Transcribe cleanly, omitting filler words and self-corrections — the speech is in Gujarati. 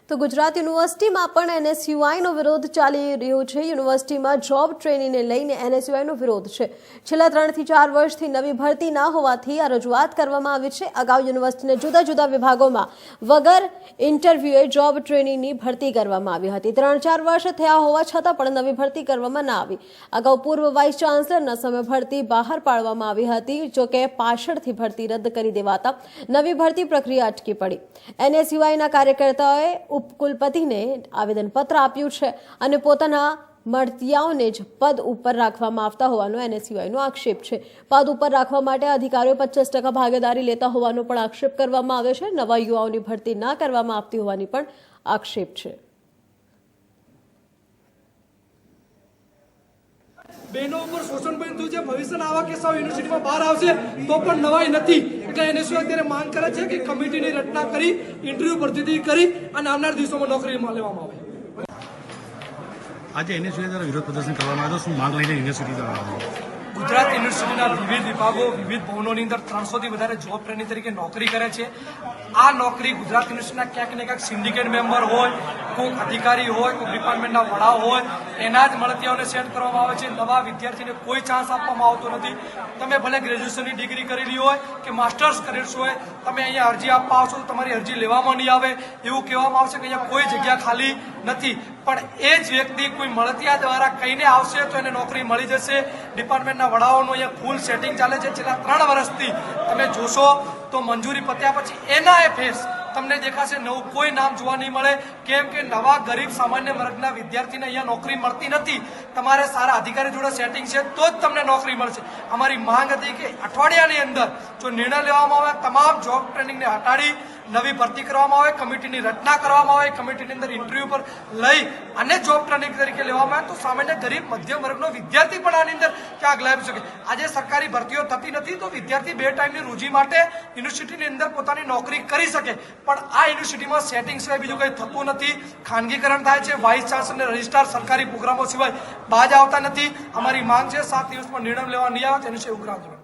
તો ગુજરાત યુનિવર્સિટીમાં પણ એનએસયુઆઈનો વિરોધ ચાલી રહ્યો છે। યુનિવર્સિટીમાં જોબ ટ્રેનિંગને લઈને એનએસયુઆઈનો વિરોધ છે। છેલ્લા 3 થી 4 વર્ષથી નવી ભરતી ના હોવાથી આ રજૂઆત કરવામાં આવી છે। અગાઉ યુનિવર્સિટીના જુદા જુદા વિભાગોમાં વગર ઇન્ટરવ્યુએ જોબ ટ્રેનિંગની ભરતી કરવામાં આવી હતી। 3-4 વર્ષ થયા હોવા છતાં પણ નવી ભરતી કરવામાં ના આવી। અગાઉ પૂર્વ વાઇસ ચાન્સલરના સમય ભરતી બહાર પાડવામાં આવી હતી, જોકે પાછળથી ભરતી રદ કરી દેવાતા નવી ભરતી પ્રક્રિયા અટકી પડી। એનએસયુઆઈના કાર્યકર્તાઓએ ઉપકુલપતિને આવેદનપત્ર આપ્યું છે અને પોતાના મળતિયાઓને જ પદ ઉપર રાખવામાં આવતા હોવાનો એનએસયુઆઈનો આક્ષેપ છે। પદ ઉપર રાખવા માટે અધિકારીઓ 25% ભાગીદારી લેતા હોવાનો પણ આક્ષેપ કરવામાં આવ્યો છે। નવા યુવાઓની ભરતી ના કરવામાં આવતી હોવાની પણ આક્ષેપ છે। બહેનો ઉપર શોષણ બન્યું છે। ભવિષ્યના આવા કિસ્સાઓ યુનિવર્સિટીમાં બહાર આવશે તો પણ નવાઈ નથી। એટલે એનએસયુઆઈ અત્યારે માંગ કરે છે કે કમિટીની રચના કરી, ઇન્ટરવ્યુ પદ્ધતિ કરી અને આવનાર દિવસોમાં નોકરી લેવામાં આવે। આજે એનએસયુઆઈ દ્વારા વિરોધ પ્રદર્શન કરવામાં આવ્યો, શું માંગ લઈને યુનિવર્સિટી દ્વારા આવ્યું? ગુજરાત યુનિવર્સિટીના વિવિધ વિભાગો, વિવિધ ભવનોની અંદર 300 થી વધારે જોબ ટ્રેનિંગ તરીકે નોકરી કરે છે। આ નોકરી ગુજરાત યુનિવર્સિટીના ક્યાંક ને ક્યાંક સિન્ડિકેટ મેમ્બર હોય, કોઈક અધિકારી હોય, કોઈ ડિપાર્ટમેન્ટના વડા હોય, એના જ મળતિયાઓને સેટ કરવામાં આવે છે। નવા વિદ્યાર્થીને કોઈ ચાન્સ આપવામાં આવતો નથી। તમે ભલે ગ્રેજ્યુએશનની ડિગ્રી કરેલી હોય કે માસ્ટર્સ કરેલું હોય, તમે અહીંયા અરજી આપવા આવશો તો તમારી અરજી લેવામાં નહીં આવે। એવું કહેવામાં આવશે કે અહીંયા કોઈ જગ્યા ખાલી નથી, પણ એ જ વ્યક્તિ કોઈ મળતિયા દ્વારા કહીને આવશે તો એને નોકરી મળી જશે। ડિપાર્ટમેન્ટના વડાઓનું અહીંયા ફૂલ સેટિંગ ચાલે છે। છેલ્લા 3 વર્ષથી તમે જોશો તો મંજૂરી પત્યા પછી એના ફેસ તમને દેખાશે, નવું કોઈ નામ જોવા નહીં મળે। કેમ કે નવા ગરીબ સામાન્ય વર્ગના વિદ્યાર્થીને અહીંયા નોકરી મળતી નથી। તમારે સારા અધિકારી જોડે સેટિંગ છે તો જ તમને નોકરી મળશે। અમારી માંગ હતી કે અઠવાડિયાની અંદર જો નિર્ણય લેવામાં આવે, તમામ જોબ ટ્રેનિંગને હટાડી નવી ભરતી કરવામાં આવે, કમિટીની રચના કરવામાં આવે, કમિટીની અંદર ઇન્ટરવ્યુ પર લઈ અને જોબ ટ્રેનિંગ તરીકે લેવામાં આવે તો સામાન્ય ગરીબ મધ્યમ વર્ગનો વિદ્યાર્થી પણ આની અંદર ક્યાંક લાવી શકે। આજે સરકારી ભરતીઓ થતી નથી તો વિદ્યાર્થી 2 ટાઈમની રોજી માટે યુનિવર્સિટીની અંદર પોતાની નોકરી કરી શકે, પણ આ યુનિવર્સિટીમાં સેટિંગ સિવાય બીજું કંઈ થતું નથી। ખાનગીકરણ થાય છે, વાઇસ ચાન્સલર અને રજિસ્ટ્રાર સરકારી પ્રોગ્રામો સિવાય બાજ આવતા નથી। અમારી માંગ છે 7 દિવસમાં નિર્ણય લેવા નહીં આવે તેનું છે ઉગ્ર આંદોલન।